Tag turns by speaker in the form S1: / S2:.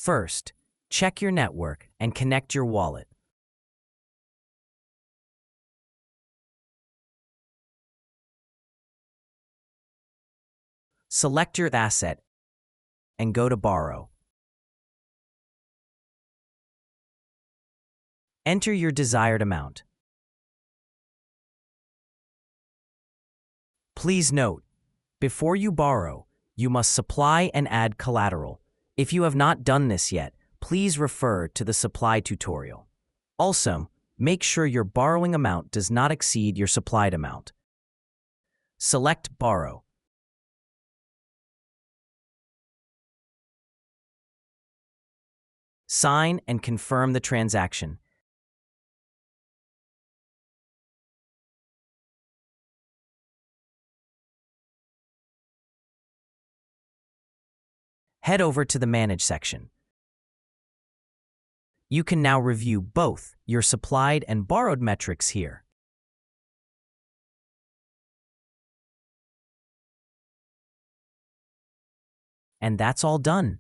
S1: First, check your network and connect your wallet. Select your asset and go to Borrow. Enter your desired amount. Please note, before you borrow, you must supply and add collateral. If you have not done this yet, please refer to the supply tutorial. Also, make sure your borrowing amount does not exceed your supplied amount. Select Borrow. Sign and confirm the transaction. Head over to the Manage section. You can now review both your supplied and borrowed metrics here. And that's all done.